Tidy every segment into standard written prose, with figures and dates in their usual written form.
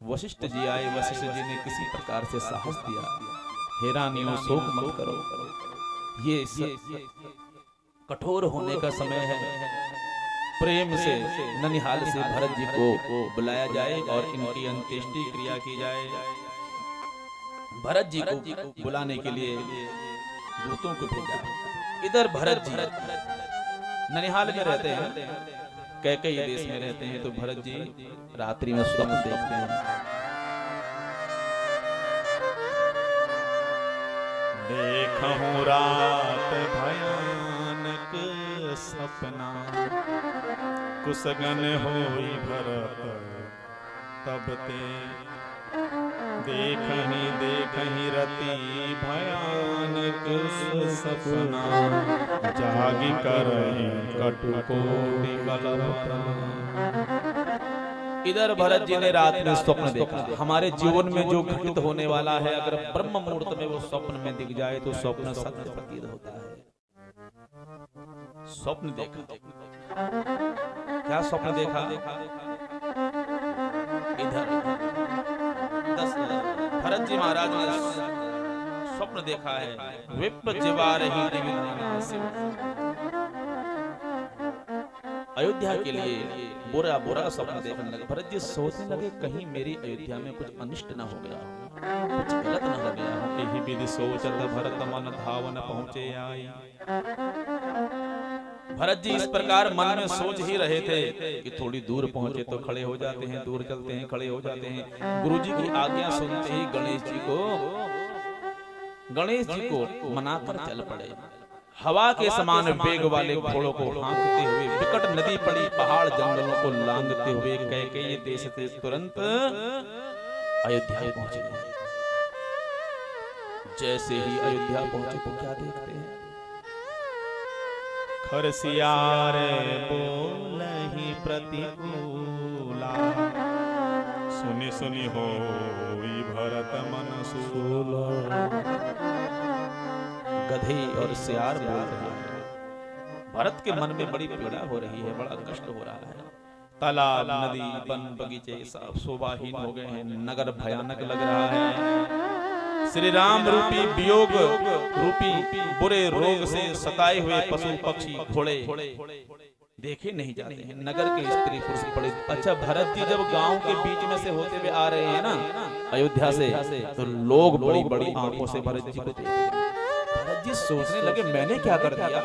वशिष्ठ जी आए। वशिष्ठ जी ने किसी प्रकार से साहस दिया, हे रानियों शोक मत करो, ये कठोर होने का समय है। प्रेम से ननिहाल से भरत जी को बुलाया जाए और इनकी अंत्येष्टि क्रिया की जाए। भरत जी को बुलाने के लिए दूतों को भेजा। इधर भरत जी ननिहाल में रहते हैं, कैकेयी देश में रहते हैं। तो भरत जी रात्रि में स्वप्न देखते हैं। देखहूं रात भयानक सपना, कुसगन होई भरत तब ते। देखही रति भयानक सपना, जागी करहि कटुकोटि कल्पना। इधर भरत जी ने रात में स्वप्न देखा। हमारे जीवन में जो घटित होने वाला है, अगर ब्रह्म मुहूर्त में वो स्वप्न में दिख जाए तो स्वप्न सत्य प्रतीत होता है। स्वप्न देखा। क्या स्वप्न देखा? इधर भरत जी महाराज ने स्वप्न देखा है, विप्र जिवार ही अयोध्या के लिए बुरा बुरा स्वप्न देखने लगे। भरत जी सोचने लगे, कहीं मेरी अयोध्या में कुछ अनिष्ट न हो गया, कुछ गलत न हो गया। यही विधि सोचत भरत मन धावन पहुंचे आई। भरत जी इस प्रकार मन में सोच ही रहे थे कि थोड़ी दूर पहुंचे तो खड़े हो जाते हैं, दूर चलते हैं खड़े हो जाते हैं। गुरुजी की आज्ञा सुनते ही गणेश जी को मनाकर चल पड़े। हवा के समान वेग वाले घोड़ों को हाँकते हुए, विकट नदी पड़ी पहाड़ जंगलों को लांघते हुए कैकेयी देश से तुरंत अयोध्या पहुंचे। जैसे ही अयोध्या पहुंचे तो क्या देखते हैं? खरसियारे बोलहि प्रतिकूला, सुनि सुनि होई भरत मन सूला। गधे और सियार बोल रहे हैं। भरत के मन में बड़ी पीड़ा हो रही है, बड़ा कष्ट हो रहा है। तालाब, नदी, वन, बगीचे सब शोभाहीन हो गए हैं। नगर भयानक लग रहा है। श्री राम रूपी वियोग रूपी बुरे रोग से सताए हुए पशु पक्षी घोड़े देखे नहीं जाते हैं। नगर के स्त्री पुरुष पड़े। अच्छा, भरत जी जब गांव के बीच में से होते हुए आ रहे हैं ना अयोध्या से, तो लोग बड़ी बड़ी आंखों से भरत जी को देखते हैं। भरत जी सोचने लगे, मैंने क्या कर दिया?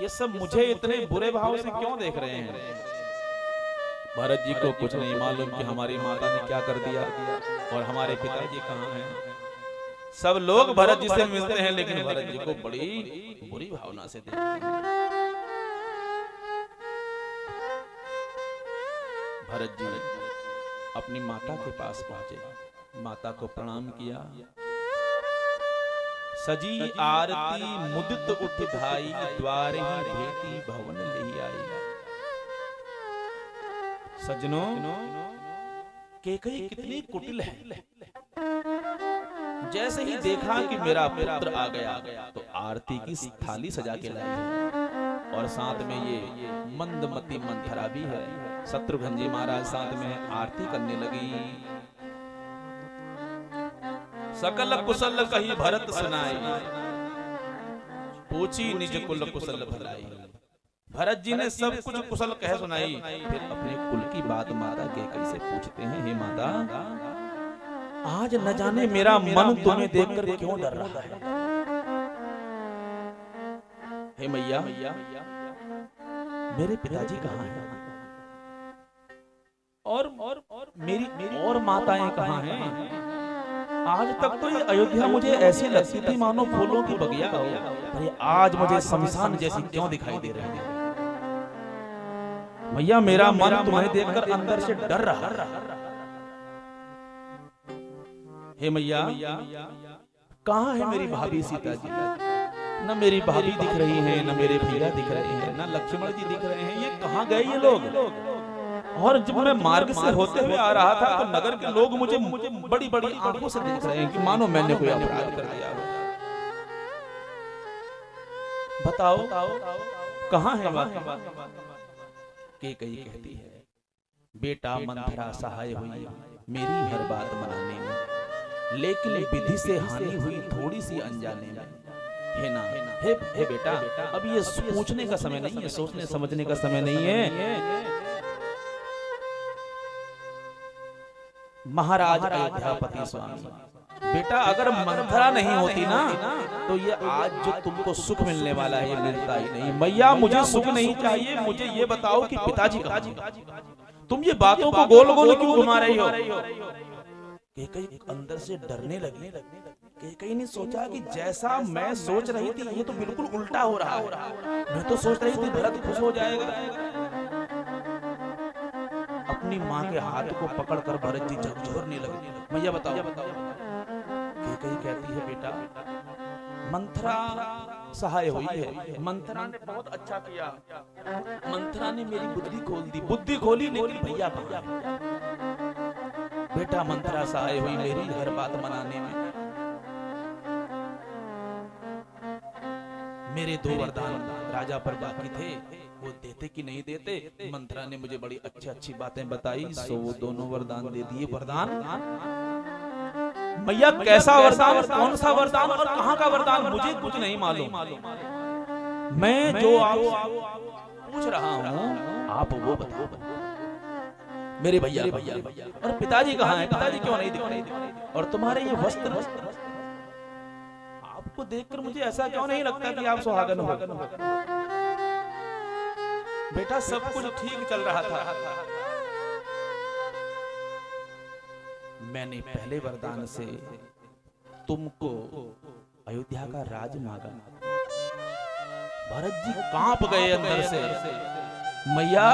ये सब मुझे इतने बुरे भाव से क्यों देख रहे हैं? भरत जी को कुछ नहीं मालूम कि हमारी माता ने क्या कर दिया और हमारे पिताजी कहाँ हैं। सब लोग भरत जी से मिलते हैं, लेकिन भरत जी को बड़ी बुरी भावना से देखते हैं। भरत जी अपनी माता के पास पहुंचे, माता को प्रणाम किया। सजी आरती मुदित उठ धाई, द्वारे ही भेटी भवन ले आई। सजनों, कैकेयी कितनी कुटिल है। जैसे ही देखा कि मेरा पुत्र आ गया तो आरती की थाली सजा के लाई है, और साथ में ये मंदमती मंथरा भी है। शत्रुघ्न जी महाराज साथ में आरती करने लगी। सकल कुशल कही भरत सुनाई, पूछी निज कुल कुशल भलाई। भरत जी ने सब कुछ कुशल कह सुनाई। फिर अपने कुल की बात माता कैकेयी से पूछते हैं, हे माता, आज न जाने मेरा मन तुम्हें देखकर क्यों डर रहा है। हे मैया, मेरे पिताजी कहाँ हैं? और मेरी और माताएं कहाँ हैं? आज तक तो ये अयोध्या मुझे ऐसी लगती थी मानो फूलों की बगिया हो, पर ये आज मुझे शमशान जैसी क्यों दिखाई दे रही है? भैया, मेरा मन तुम्हें देखकर अंदर से डर रहा है। हे मैया, कहाँ है मेरी भाभी सीता जी? न मेरी भाभी दिख रही हैं, न मेरे भैया दिख रहे हैं, न लक्ष्मण जी दिख रहे हैं। ये कहाँ गए ये लोग? और जब मैं मार्ग से होते हुए आ रहा था तो नगर के लोग मुझे बड़ी बड़ी आंखों से देख रहे हैं कि मानो मैंने कोई अपराध कर दिया। बताओ कहाँ है वाकई? कैकेयी कहती है, बेटा मंथरा सहाय हुई, मेरी हर बात मनाने में, लेकिन विधि से हानि हुई थोड़ी सी अनजाने में। है ना, हे बेटा, अब ये पूछने का समय नहीं है, सोचने समझने का समय नहीं है। महाराज अयोध्यापति स्वामी, बेटा अगर मंथरा नहीं होती ना तो ये आज जो तुमको सुख मिलने वाला है ये मिलता ही नहीं। मैया मुझे सुख नहीं चाहिए, मुझे ये बताओ कि पिताजी कहाँ हैं? तुम ये बातों को गोल गोल क्यों घुमा रही हो? कैकेयी अंदर से डरने लगी। कैकेयी ने सोचा कि जैसा मैं सोच रही थी ये तो बिल्कुल उल्टा हो रहा है। मैं तो सोच रही थी भरत खुश हो जाएगा। अपनी माँ के हाथ को पकड़कर भरत जी झकझोरने लगे। मैया बताओ। कैकेयी कहती है बेटा मंथरा सहाय हुई है, मंथरा ने बहुत अच्छा किया, मंथरा ने मेरी बुद्धि खोल दी, बुद्धि खोली, लेकिन भैया कहाँ है? बेटा मंथरा सहाय हुई मेरी हर बात मनाने में। मेरे 2 वरदान राजा पर बाकी थे, वो देते कि नहीं देते? मंथरा ने मुझे बड़ी अच्छी बातें बताई, सो वो दोनों वरदान दे दिए। वरदान मैया कैसा वरदान, कौन सा वरदान और कहां का वरदान? मुझे कुछ नहीं मालूम। मैं जो आप पूछ रहा हूं आप वो बताओ। मेरे भैया और पिताजी कहां हैं? पिताजी क्यों नहीं दिख रहे? और तुम्हारे ये वस्त्र, आपको देखकर मुझे ऐसा क्यों नहीं लगता कि आप सुहागन हो? बेटा सब कुछ ठीक चल रहा था, मैंने पहले वरदान से तुमको अयोध्या का राज मांगा। भरत जी कांप गए अंदर से। मैया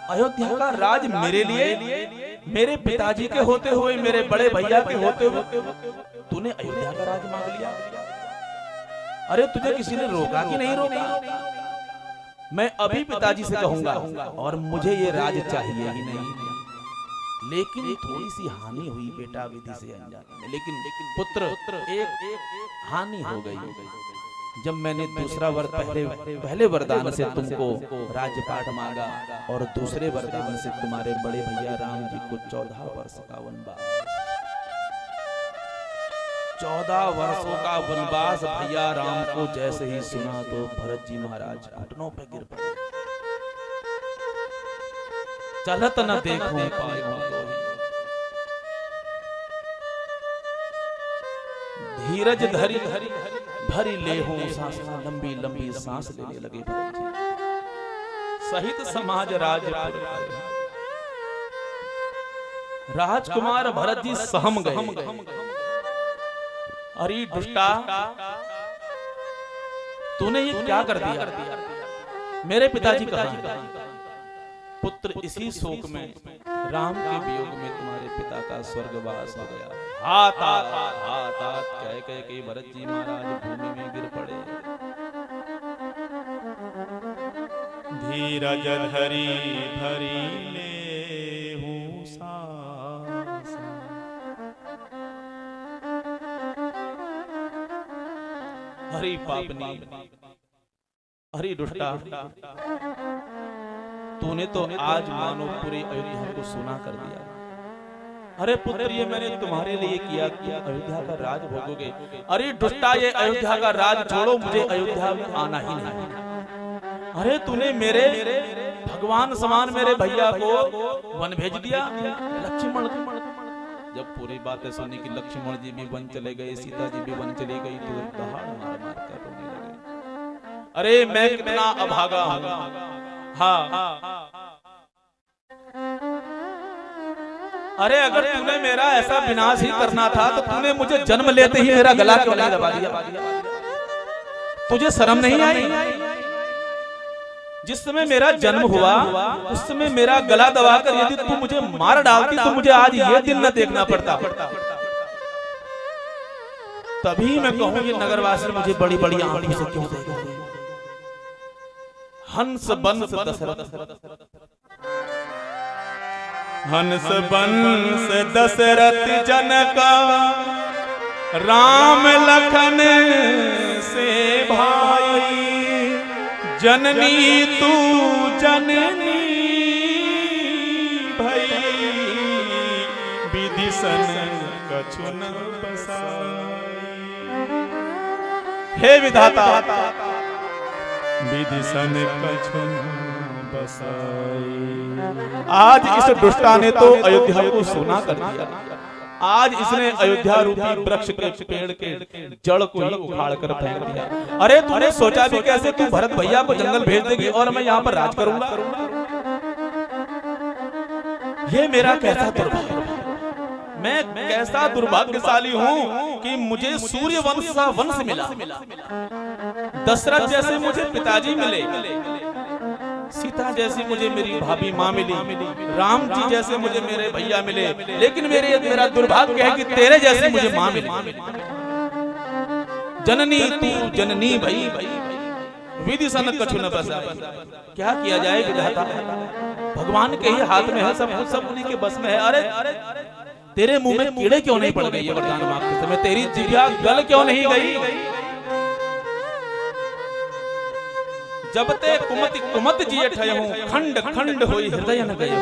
अयोध्या का राज मेरे लिए, मेरे पिताजी के होते हुए, मेरे बड़े भैया के होते हुए तूने अयोध्या का राज मांग लिया? अरे तुझे किसी ने रोका कि नहीं रोका? मैं अभी पिताजी से कहूंगा और मुझे ये राज चाहिए ही नहीं। लेकिन थोड़ी सी हानि हुई बेटा विधि से अनजाने में, लेकिन पुत्र एक हानि हो गई। जब मैंने दूसरा पहले वरदान से तुमको राजपाट मांगा और दूसरे वरदान से तुम्हारे बड़े भैया राम जी को 14 वर्ष का वनवास, 14 वर्षों का वनवास भैया राम को जैसे ही सुना तो भरत जी महाराज घुटनों पे गिर पड़े। चलत न देखूं पायूं धीरज धरी भरी ले हूं सांस, लंबी लंबी सांस लेने लगे भरत जी। सहित समाज राजकुमार भरत जी सहम गए। अरे दुष्टा, तूने ये क्या कर दिया? मेरे पिताजी कहाँ? पुत्र इसी शोक में, राम के वियोग में तुम्हारे पिता का स्वर्गवास हो गया। हाथ कह के भरत जी महाराज भूमि में गिर पड़े। धीरज धरी भरी ले हूं सांस, हरि पापनी, हरि दुष्टा, तूने तो आज मानो पूरी अयोध्या को सुना कर दिया। अरे पुत्र ये मैंने तुम्हारे लिए किया कि अयोध्या का राज भोगोगे। अरे दुष्टा, ये अयोध्या का राज छोड़ो, मुझे अयोध्या में आना ही नहीं। अरे तूने मेरे भगवान समान मेरे भैया को वन भेज दिया। लक्ष्मण जब पूरी बातें सुनी कि लक्ष्मण जी भी वन चले गए, सीता जी भी वन चली गई, तो दहाड़ मार मार कर रोने लगे। अरे मैं कितना अभागा हूं। हाँ, अरे अगर तूने मेरा ऐसा विनाश ही करना था तो तूने मुझे जन्म लेते ही मेरा गला क्यों नहीं दबा दिया? तुझे शर्म नहीं आई? जिस समय मेरा जन्म हुआ उस समय मेरा गला दबाकर यदि तू मुझे मार डालती तो मुझे आज ये दिन न देखना पड़ता। तभी मैं कहूं ये नगरवासी मुझे बड़ी बड़ी आंखों से क्यों देख रहे हैं? हंस बंस दशरथ, हंस बंस दशरथ जनका, राम लखन से भाई, जननी तू जननी भई, विधि सन कछु न बसाई। हे विधाता, विधि सन कछु न बसाई। आज इस दुष्टा ने तो अयोध्या को सुना कर दिया। आज इसने अयोध्या रूपी वृक्ष के पेड़ के जड़ को ही उखाड़ कर फेंक दिया। अरे तूने सोचा भी कैसे तू भरत भैया को जंगल भेज देगी और मैं यहाँ पर राज करूंगा? ये मेरा कैसा दुर्भाग्य, मैं कैसा दुर्भाग्यशाली हूँ कि मुझे सूर्य वंश का वंश मिला, दशरथ जैसे मुझे पिताजी मिले, सीता जैसी मुझे मेरी भाभी माँ मिली, राम जी जैसे मुझे मेरे भैया मिले, लेकिन मेरा दुर्भाग्य है कि तेरे जैसे मुझे माँ मिली। जननी तू जननी भई, विधि सन कछु न बसाई। क्या किया जाए विधाता, भगवान के ही हाथ में है सब कुछ, सब उन्हीं के बस में है। अरे तेरे मुंह में कीड़े क्यों नहीं पड़ गई? ये वरदान मांगते समय तेरी जिह्वा गल क्यों नहीं गई? जब ते कुमति कुमत जिए ठय हूं, खंड खंड होई हृदय न गए।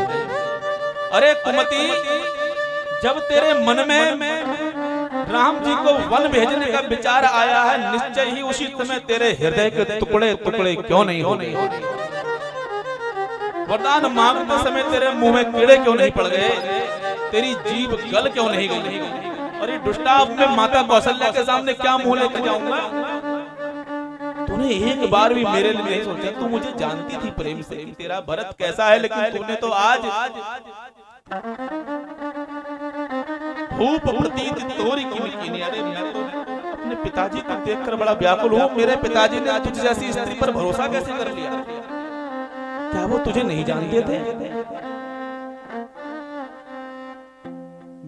अरे कुमति, जब तेरे मन में राम जी को वन भेजने का विचार आया है, निश्चय ही उसी समय तेरे हृदय के टुकड़े टुकड़े क्यों नहीं हो गए? वरदान मांगते समय तेरे मुंह में कीड़े क्यों नहीं पड़ गए? तेरी जीभ गल क्यों नहीं गई? अरे दुष्टा, अब मैं माता कौशल्या के सामने क्या मुंह लेकर जाऊंगा? तूने एक बार भी मेरे लिए नहीं सोचा। तू मुझे जानती थी प्रेम से कि तेरा भरत कैसा है, लेकिन तूने तो आज भूप प्रतीत तोरी कीनी। अरे मैं तो अपने पिताजी को देखकर बड़ा व्याकुल हूँ। मेरे पिताजी ने तुझ जैसी स्त्री पर भरोसा कैसे कर लिया? क्या वो तुझे नहीं जानते थे?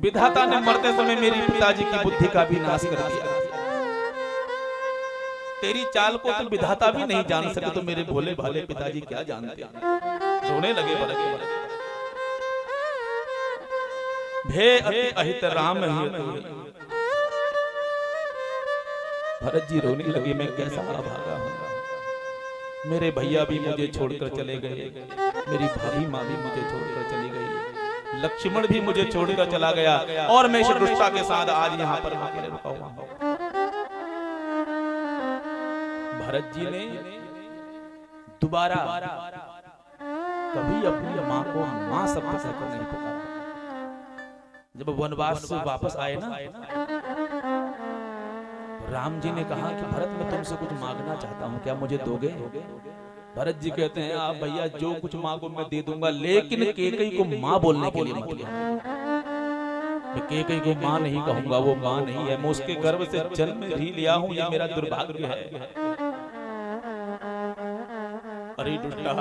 विधाता ने मरते समय मेरी पिताजी की बुद्धि का भी नाश कर दिया। तेरी चाल को तो विधाता भी नहीं जान सके, तो मेरे भोले भाले पिताजी क्या जानते? रोने लगे भरत। भे अति अहित राम भरत जी रोने लगे। मैं कैसा अभागा हूं, मेरे भैया भी मुझे छोड़कर चले गए, मेरी भाभी माँ भी मुझे छोड़कर चली गई, लक्ष्मण भी मुझे छोड़कर चला गया, और मैं इस दुष्टा के साथ आज यहाँ पर अकेले रुका हुआ हूं। भरत जी ने दोबारा कभी अपनी माँ को माँ शब्द से नहीं पुकारा। जब वनवास से वापस आए ना, राम जी ने कहा कि भरत, मैं तुमसे कुछ मांगना चाहता हूँ, क्या मुझे दोगे? भरत जी कहते हैं, आप भैया जो कुछ मांगो मैं दे दूंगा, लेकिन केकई को माँ बोलने के लिए मत कहना। मैं केकई को माँ नहीं कहूंगा, वो माँ नहीं है, मैं उसके गर्भ से जन्म ही लिया हूँ, ये मेरा दुर्भाग्य है। अरे दुष्टा,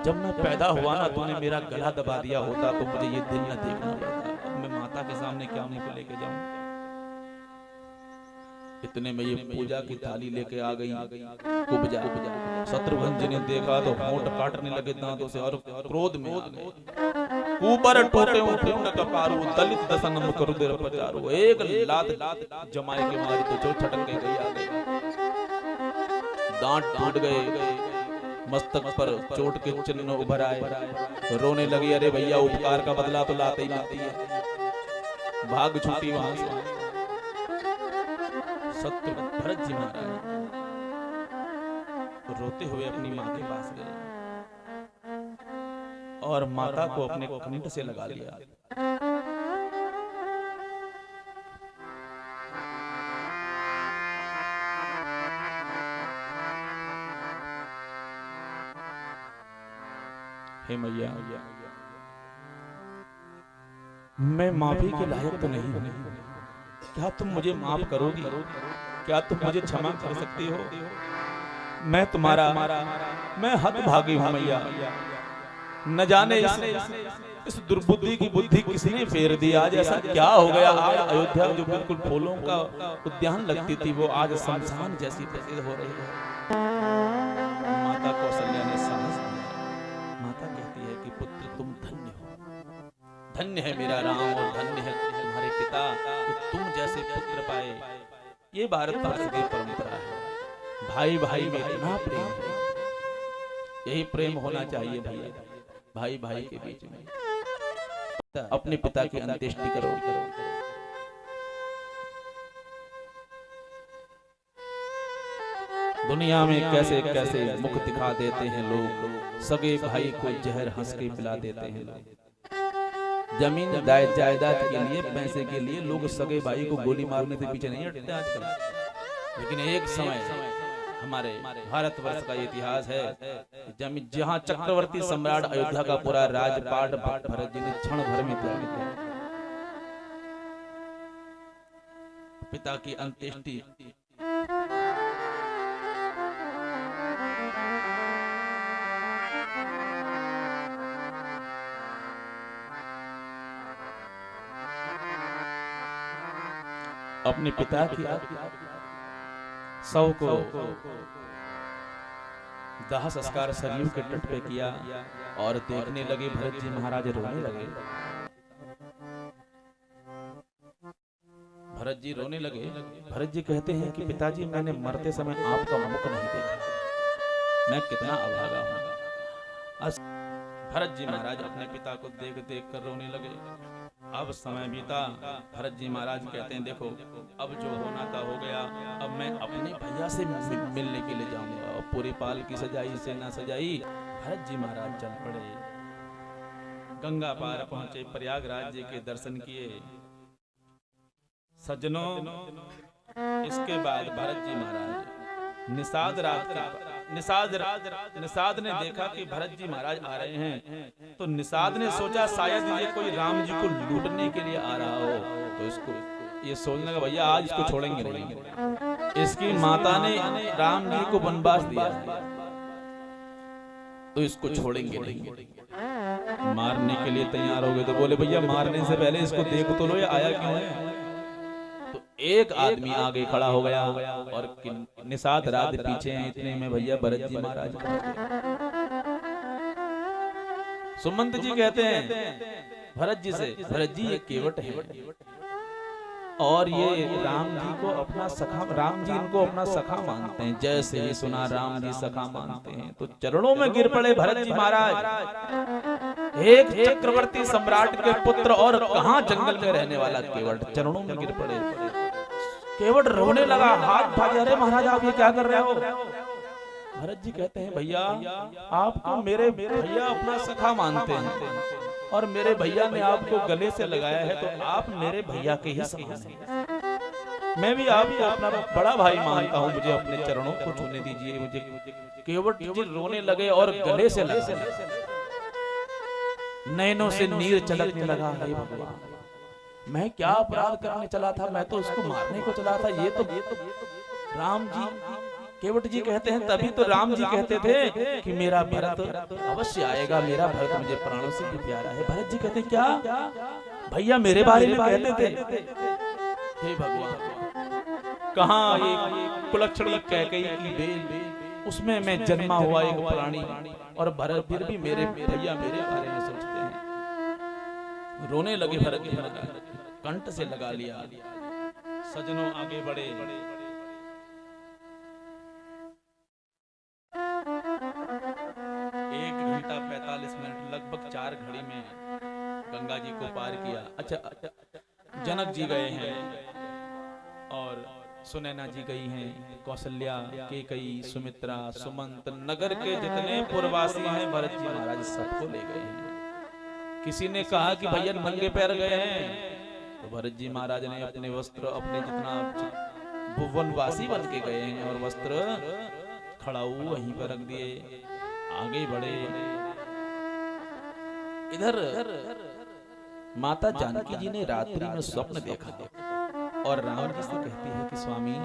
जब मैं पैदा हुआ ना, तूने मेरा गला दबा दिया होता तो मुझे ये दिन न देखना पड़ता। अब मैं माता के सामने क्या मुंह लेके जाऊं? इतने में ये पूजा की थाली लेके आ गई कुब्जा। शत्रुघ्न जी ने देखा तो होंठ काटने लगे दांतों से और क्रोध में आ गए। ऊपर टोटे पूर्ण कपारू, दलित दसन मुकरुदर पचारू। एक लात जमाए के मारी तो जो छटक के गई आ गई, दांत टूट गए, मस्तक पर चोट के चिन्ह उभर आए, रोने लगी। अरे भैया, उपकार का बदला तो लाते ही लाती है। भाग छूटी वहां से। शत्रु भरत जी महाराज रोते हुए अपनी माँ के पास गए और माता को अपने कंठ से लगा लिया। हे मैया, मैं माफी के लायक तो नहीं हूं, क्या तुम मुझे माफ करोगी? क्या तुम मुझे क्षमा कर सकती हो? मैं तुम्हारा, मैं हतभागी हूं मैया। न जाने इस दुर्बुद्धि की बुद्धि किसने फेर दी। आज ऐसा क्या हो गया? आज अयोध्या जो बिल्कुल फूलों का उद्यान लगती थी, वो आज शमशान जैसी प्रसिद्ध हो रही है। माता कौशल्या ने साहस दिया। माता कहती है कि पुत्र, तुम धन्य हो, धन्य है मेरा राम और धन्य है तुम्हारे पिता कि तुम जैसे पुत्र पाए। ये भारतवर्ष की परंपरा है, भाई भाई में इतना प्रेम है, यही प्रेम होना चाहिए भैया, भाई भाई के बीच में। अपने पिता की अंत्येष्टि करो। दुनिया में कैसे कैसे मुख दिखा देते हैं लोग, सगे भाई को जहर हंस के पिला देते हैं लोग। जमीन जायदाद के लिए, पैसे के लिए लोग सगे भाई को गोली मारने से पीछे नहीं हटते आजकल। लेकिन एक समय हमारे भारतवर्ष का इतिहास है, जहां चक्रवर्ती सम्राट अयोध्या का पूरा राजपाट भरत जी ने क्षण भर में त्याग दिया। पिता की अंत्येष्टि अपने पिता की शव को दाह संस्कार सरयू के तट पे किया और देखने लगे भरत जी महाराज रोने लगे। भरत जी रोने लगे। भरत जी कहते हैं कि पिताजी, मैंने मरते समय आपका मुख नहीं देखा, मैं कितना अभागा हूं। भरत जी महाराज अपने पिता को देख देख कर रोने लगे। अब समय बीता, भरत जी महाराज कहते हैं देखो अब जो होना था हो गया, अब मैं अपने भैया से मिलने के लिए जाऊंगा। और पूरी पाल की सजाई से ना सजाई भरत जी महाराज चल पड़े। गंगा पार पहुंचे, प्रयागराज जी के दर्शन किए। सज्जनों, इसके बाद भरत जी महाराज निषाद ने देखा कि भरत जी महाराज आ रहे हैं, तो निषाद ने सोचा शायद ये कोई राम जी को लूटने के लिए आ रहा हो। तो इसको ये सोचने लगा भैया आज इसको छोड़ेंगे नहीं। इसकी माता ने राम जी को वनवास दिया, तो इसको छोड़ेंगे नहीं। मारने के लिए तैयार हो गए। तो बोले भैया मारने से पहले इसको देख तो लो ये आया क्यों है। एक आदमी आगे खड़ा हो गया और निषाद राज पीछे हैं। इतने में भैया भरत जी महाराज, सुमंत जी कहते हैं भरत जी से, भरत जी ये केवट है और ये राम जी को अपना सखा, राम जी इनको अपना सखा मानते हैं। जैसे ही सुना राम जी सखा मानते हैं तो चरणों में गिर पड़े भरत जी महाराज। एक चक्रवर्ती सम्राट के पुत्र और कहां जंगल में रहने वाला केवट चरणों में गिर पड़े। केवट रोने लगा, हाथ भाजे, अरे महाराज आप ये क्या कर रहे हो। भरत जी कहते हैं भैया आपको मेरे भैया अपना सखा मानते हैं और मेरे भैया ने आपको गले से लगाया है, तो आप मेरे भैया के ही समान हैं। मैं भी आपको अपना बड़ा भाई मानता हूँ, मुझे अपने चरणों को छूने दीजिए। मुझे केवट जी रोने लगे और गले से लगा, नैनों से नीर चलकने लगा। हे भगवान, मैं क्या अपराध करने चला था, मैं तो उसको मारने को चला था। ये तो राम जी, केवट जी कहते हैं तभी तो राम जी कहते थे कि मेरा भरत अवश्य आएगा, मेरा भरत मुझे प्राणों से भी प्यारा है। भरत जी कहते क्या भैया मेरे बारे में कहते थे। हे भगवान, कहाँ ये कुलक्षणी कैकेयी की बेल, उसमें मैं जन्मा हुआ एक प्राणी और भरत फिर भी मेरे भैया मेरे बारे में सोचते हैं। रोने लगे भरत जी महाराज, कंठ से लगा लिया। सजनों आगे बढ़े। 1 घंटा 45 मिनट, लगभग 4 घड़ी में गंगा जी को पार किया। अच्छा, जनक जी गए हैं और सुनैना जी गई हैं, कौशल्या, केकई, सुमित्रा, सुमंत, नगर के जितने पुरवासी हैं भरत जी महाराज सबको ले गए हैं। किसी ने कहा कि भैया नंगे पैर गए हैं, तो भरत जी महाराज ने अपने वस्त्र, अपने जितना वनवासी बन के गए हैं और वस्त्र खड़ाऊ वहीं पर रख दिए, आगे बढ़े। इधर माता जानकी जी ने रात्रि में स्वप्न देखा और राम जी से कहती है कि स्वामी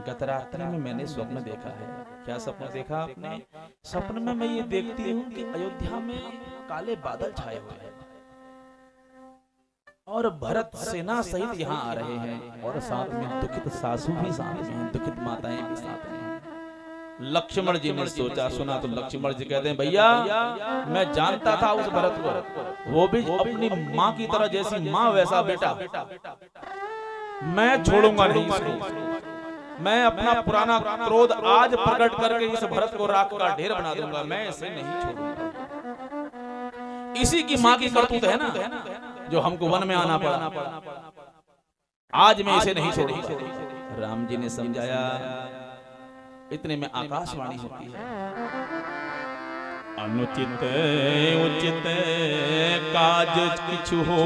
गत रात्रि में मैंने स्वप्न देखा है। क्या स्वप्न देखा आपने? स्वप्न में मैं ये देखती हूँ कि अयोध्या में काले बादल छाए हुए हैं और भरत सेना सहित यहाँ आ रहे हैं और साथ में दुखित सासू भी साथ में हैं, दुखित माताएं भी साथ में हैं। लक्ष्मण जी ने सोचा सुना तो लक्ष्मण जी कहते हैं भैया मैं जानता था उस भरत को, वो भी अपनी माँ की तरह, जैसी माँ वैसा बेटा, मैं छोड़ूंगा नहीं इसको। मैं अपना पुराना क्रोध आज प्रकट करके इस भरत को राख का ढेर बना दूंगा, मैं इसे नहीं छोड़ूंगा। इसी की माँ की करतूत है ना। जो हमको वन में आना पड़ा, आज मैं इसे नहीं छोड़ूंगा। राम जी ने समझाया, इतने में आकाशवाणी होती है, अनुचित उचित काज किछु हो,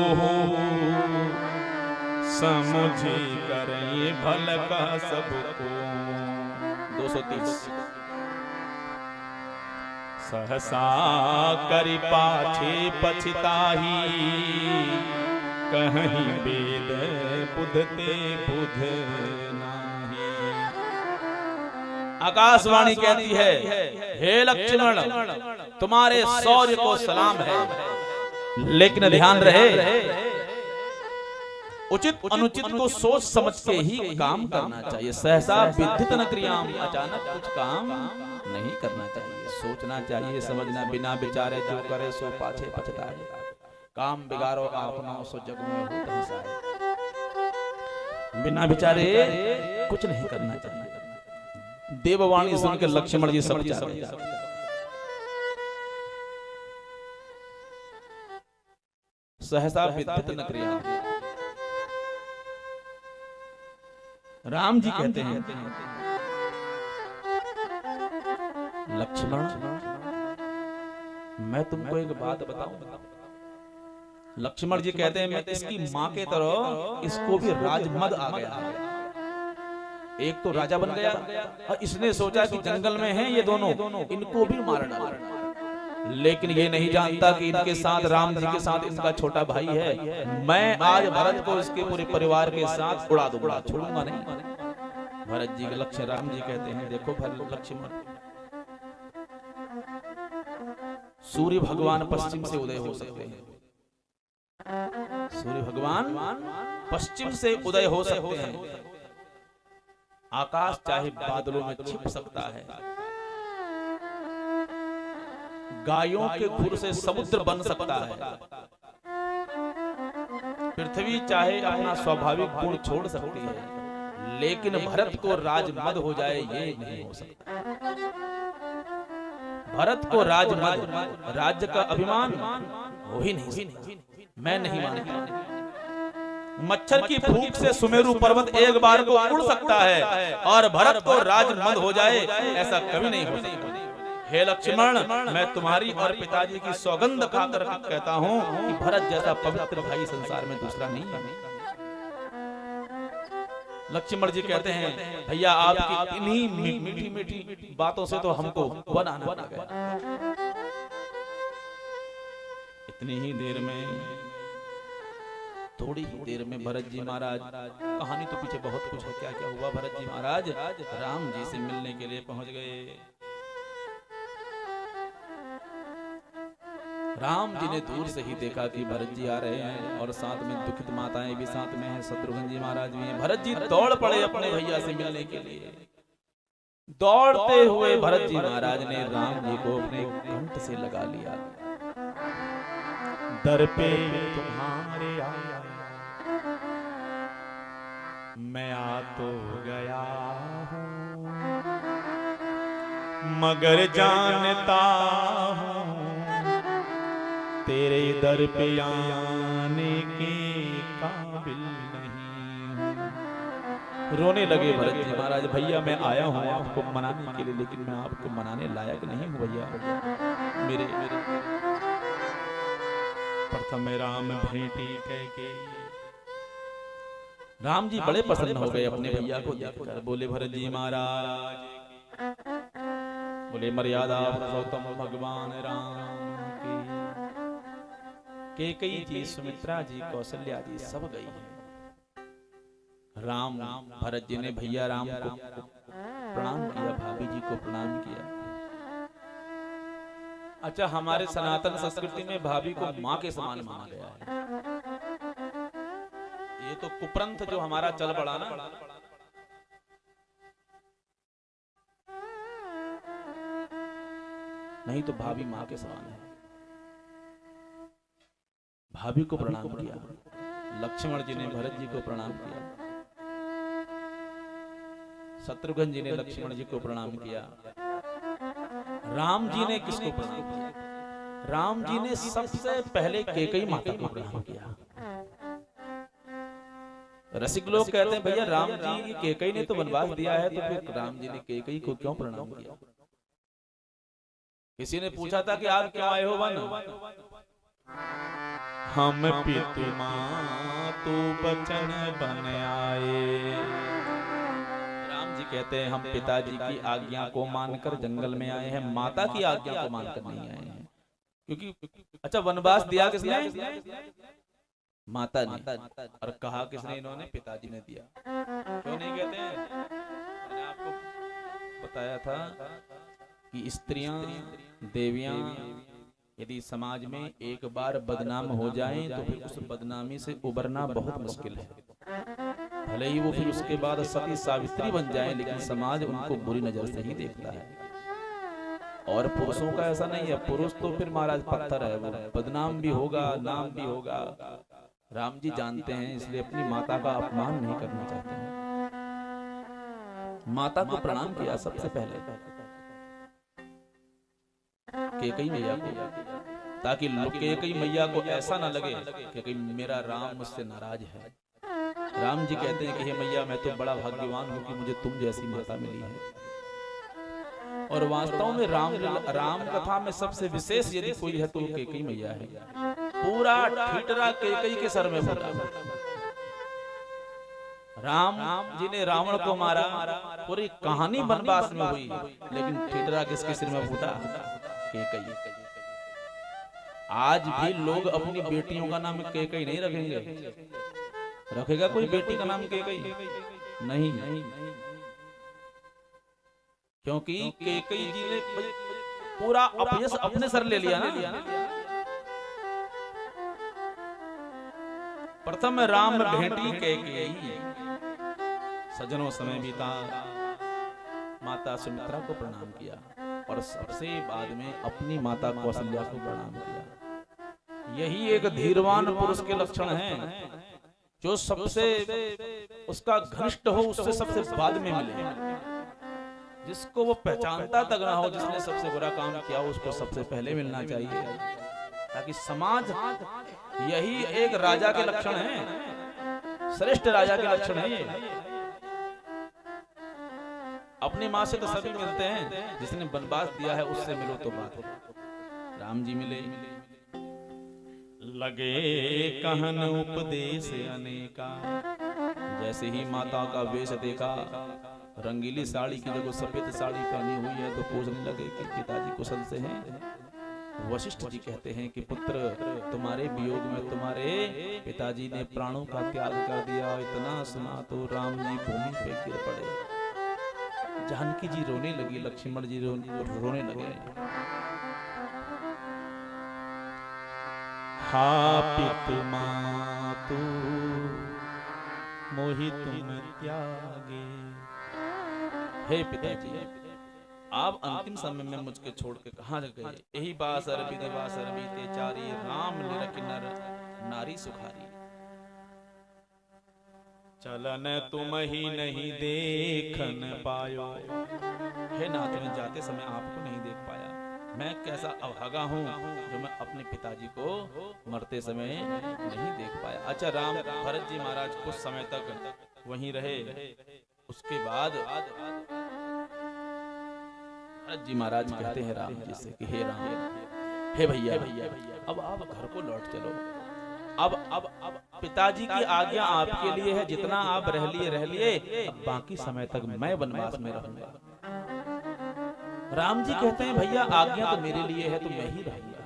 समुझी करें भल का सबको। 230। सहसा करि पाछे पछताही, कहीं वेद बुधते बुध नाही। आकाशवाणी कहती है, हे लक्ष्मण, तुम्हारे शौर्य को सलाम है, लेकिन ध्यान रहे उचित अनुचित को सोच समझ के ही काम करना चाहिए। सहसा विद्युत न क्रियाम, अचानक कुछ काम नहीं करना चाहिए, सोचना चाहिए, समझना। बिना विचारे जो करे सो पाछे पछताए, काम बिगाड़ो आपनो सो जग में होत हंसाए। बिना विचारे कुछ नहीं करना चाहिए। देववाणी सुनकर लक्ष्मण जी सब चाहे। सहसा विद्युत न क्रियाम। राम जी कहते हैं, लक्ष्मण मैं तुमको एक बात बताऊं। लक्ष्मण जी कहते हैं, मैं इसकी मां के तरह इसको भी राजमद आ गया। एक तो राजा बन गया और इसने सोचा कि जंगल में हैं ये दोनों, इनको भी मारना। लेकिन ये नहीं जानता कि इनके साथ, राम जी के साथ इनका छोटा भाई है। मैं आज भरत को इसके पूरे परिवार के साथ उड़ा दूंगा, छोड़ूंगा नहीं। भरत जी के लक्ष्य राम जी कहते हैं, देखो भरत लक्ष्मण, सूर्य भगवान पश्चिम से उदय हो सकते हैं। सूर्य भगवान पश्चिम से उदय हो सकते हैं। आकाश चाहे बादलों में छिप सकता है, गायों के खुर से समुद्र बन सकता है, पृथ्वी चाहे अपना स्वाभाविक गुण छोड़ सकती है, लेकिन भरत को राजमद हो जाए ये नहीं हो सकता। भरत को राजमद, राज्य का अभिमान हो ही नहीं, मैं नहीं मानता। मच्छर की फूंक से सुमेरु पर्वत एक बार को उड़ सकता है और भरत को राजमद हो जाए ऐसा कभी नहीं हो सकता। हे लक्ष्मण, मैं तुम्हारी और पिताजी की सौगंध खाकर कहता हूँ कि भरत जैसा पवित्र भाई संसार में दूसरा नहीं है। लक्ष्मण जी कहते हैं, भैया आपकी इन्हीं मीठी मीठी बातों से तो हमको बनाना पड़ गया। इतनी ही देर में, थोड़ी ही देर में भरत जी महाराज, कहानी तो पीछे बहुत कुछ है, क्या क्या हुआ। भरत जी महाराज राम जी से मिलने के लिए पहुंच गए। राम जी ने दूर से ही देखा कि भरत जी आ रहे हैं और साथ में दुखित माताएं भी साथ में हैं, शत्रुघ्न जी महाराज भी हैं। भरत जी दौड़ पड़े अपने भैया से मिलने के लिए। दौड़ते हुए भरत जी महाराज ने राम जी को अपने कंठ से लगा लिया। दर पे तुम्हारे आया, मैं आ तो गया हूँ, मगर जानता हूँ तेरे दर पे आने के काबिल नहीं हूँ। रोने लगे भरत जी महाराज, भैया मैं आया हूँ आपको मनाने के लिए, लेकिन मैं आपको मनाने लायक नहीं हूँ भैया। मेरे प्रथम राम भेटी कह के। राम जी बड़े प्रसन्न हो गए अपने भैया को देखकर। बोले भरत जी महाराज, बोले मर्यादा पुरुषोत्तम भगवान राम की। केकई जी, सुमित्रा जी, कौशल्या जी सब गई है। राम भरत जी ने भैया राम को प्रणाम किया, भाभी जी को प्रणाम किया। अच्छा, हमारे सनातन संस्कृति में भाभी को माँ के समान माना गया है। ये तो कुप्रंथ जो हमारा चल पड़ा ना, नहीं तो भाभी माँ के समान है। भाभी को प्रणाम किया, लक्ष्मण जी ने भरत जी को प्रणाम किया, शत्रुघ्न जी ने लक्ष्मण जी को प्रणाम किया। राम जी ने किसको प्रणाम किया? राम जी ने सबसे पहले केकई माता को प्रणाम किया। रसिक लोग कहते हैं भैया राम जी कैकेयी ने तो वनवास दिया है, तो फिर राम जी ने कैकेयी को क्यों प्रणाम किया? किसी ने पूछा था कि आप क्यों आए हो वन? हम पितु मातु बचन बन आए। राम जी कहते हैं हम पिताजी की आज्ञा को मानकर जंगल में आए हैं, माता की आज्ञा को मानकर नहीं आए हैं। क्योंकि अच्छा वनवास दिया किसने? माता ने। और कहा किसने? इन्होंने, पिताजी ने दिया। क्यों नहीं कहते हैं? मैंने आपको बताया था कि स्त्रियां, देवियां यदि समाज में एक बार बदनाम हो जाएं तो फिर उस बदनामी से उबरना बहुत मुश्किल है। भले ही वो फिर उसके बाद सती सावित्री बन जाएं, लेकिन समाज उनको बुरी नजर से ही देखता है। और पुरुषों का ऐसा नहीं है, पुरुष तो फिर महाराज पत्थर है, वो बदनाम भी होगा, नाम भी होगा। राम जी जानते हैं, इसलिए अपनी माता का अपमान नहीं करना चाहते हैं। माता को प्रणाम किया सबसे पहले, कैकेयी मैया को, ताकि कैकेयी मैया को ऐसा ना लगे कि कहीं मेरा राम मुझसे नाराज है। राम जी कहते हैं कि हे मैया, मैं तो बड़ा भाग्यवान हूं कि मुझे तुम जैसी माता मिली है। और वास्तव में राम कथा में सबसे विशेष यदि कोई है तो कैकेयी मैया है। पूरा ठीटरा कैकेयी के सर में फूटा। राम जी ने रावण को मारा, पूरी कहानी वनवास में हुई, लेकिन ठीटरा किसके सिर में फूटा? कैकेयी। आज भी लोग अपनी बेटियों का नाम कैकेयी नहीं रखेंगे। रखेगा कोई बेटी का नाम कैकेयी? नहीं। क्योंकि कैकेयी जी ने पूरा अपयश अपने सर ले लिया ना। प्रथम राम भेंटी कैकेयी, सजनों समय बीता, माता सुमित्रा को प्रणाम किया और सबसे बाद में अपनी माता कौशल्या को प्रणाम किया। यही एक धीरवान पुरुष के लक्षण हैं, जो सबसे उसका घनिष्ठ हो उससे सबसे बाद में मिले, जिसको वो पहचानता तक ना हो, जिसने सबसे बुरा काम किया उसको सबसे पहले मिलना चाहिए, ताकि समाज, यही एक राजा के लक्षण हैं, श्रेष्ठ राजा के लक्षण हैं ये। अपनी माँ से तो सभी मिलते हैं, जिसने वनवास दिया है उससे मिलो तो बात है। राम जी मिले, लगे कहन उपदेश अनेका। जैसे ही माता का वेश देखा, रंगीली साड़ी की जगह सफेद साड़ी पहनी हुई है, तो पूछने लगे कि पिताजी कुशल से हैं? वशिष्ठ जी कहते हैं कि पुत्र, तुम्हारे वियोग में तुम्हारे पिताजी ने प्राणों का त्याग कर दिया। इतना सुना तो राम जी भूमि पे गिर पड़े। जानकी जी रोने लगी, लक्ष्मण जी रोने लगे। हा पितु मातु मोहि तुम त्यागे। हे पिताजी, आप अंतिम समय में मुझको छोड़ के कहाँ गए? यही बासर विधवासर बीते चारी, राम निरख नर नारी सुखारी। चलन तुम ही नहीं देखन पायो। हे नाथ, मैं जाते समय आपको नहीं देख पाया। मैं कैसा अभागा हूँ जो मैं अपने पिताजी को मरते समय नहीं देख पाया। अच्छा, राम भरत जी महाराज कुछ समय तक वहीं रहे। उसके बाद भरत जी महाराज कहते हैं राम जी से कि हे राम, हे भैया, अब आप घर को लौट चलो। अब पिताजी की आज्ञा आपके लिए है, जितना आप रह लिए, अब बाकी समय तक मैं वनवास में रहूंगा। राम जी कहते हैं भैया आज्ञा तो मेरे लिए है, तो मैं ही रहूंगा,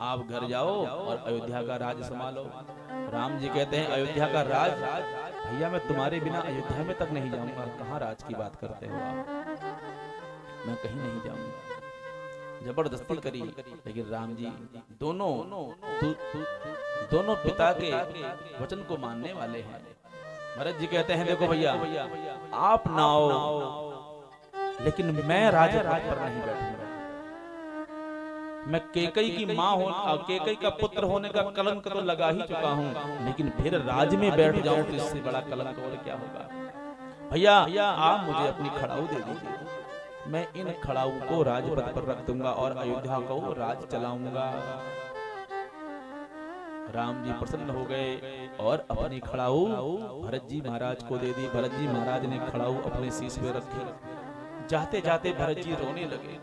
आप घर जाओ और अयोध्या का राज संभालो। राम जी कहते हैं अयोध्या का राज? भैया मैं तुम्हारे बिना अयोध्या में तक नहीं जाऊंगा। कहाँ राज की बात करते हो आप? मैं कहीं नहीं जाऊंगा। जबरदस्ती करी, लेकिन राम जी दोनों पिता के वचन को मानने वाले हैं। भरत जी कहते हैं देखो भैया, आप ना आओ, लेकिन मैं राजपद पर नहीं बैठूंगा। मैं कैकेयी की माँ हो, कैकेयी का पुत्र होने का कलंक तो लगा ही चुका हूँ, लेकिन फिर राज में बैठ जाऊं तो इससे बड़ा कलंक और क्या होगा। भैया आप मुझे अपनी खड़ाऊ दे दीजिए, मैं इन खड़ाऊ को राजपद पर रख दूंगा और अयोध्या को राज चलाऊंगा। राम जी प्रसन्न हो गए और अपनी खड़ाऊ भरत जी महाराज को दे दी। भरत जी महाराज ने खड़ाऊ अपने शीश पे रखी। जाते जाते भरत जी रोने लगे।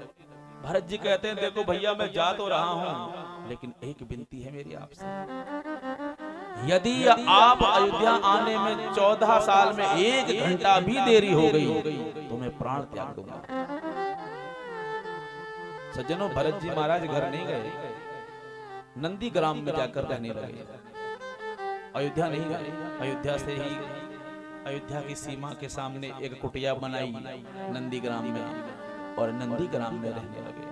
भरत जी कहते हैं देखो भैया मैं जा तो रहा हूं, लेकिन एक विनती है मेरी आपसे, यदि आप अयोध्या आने में 14 साल में 1 घंटा भी देरी हो गई तो मैं प्राण त्याग दूंगा। सज्जनों, भरत जी महाराज घर नहीं गए, नंदीग्राम में जाकर रहने लगे। अयोध्या नहीं गए। अयोध्या से ही अयोध्या की सीमा के सामने एक कुटिया बनाई नंदीग्राम में, और नंदीग्राम में रहने लगे।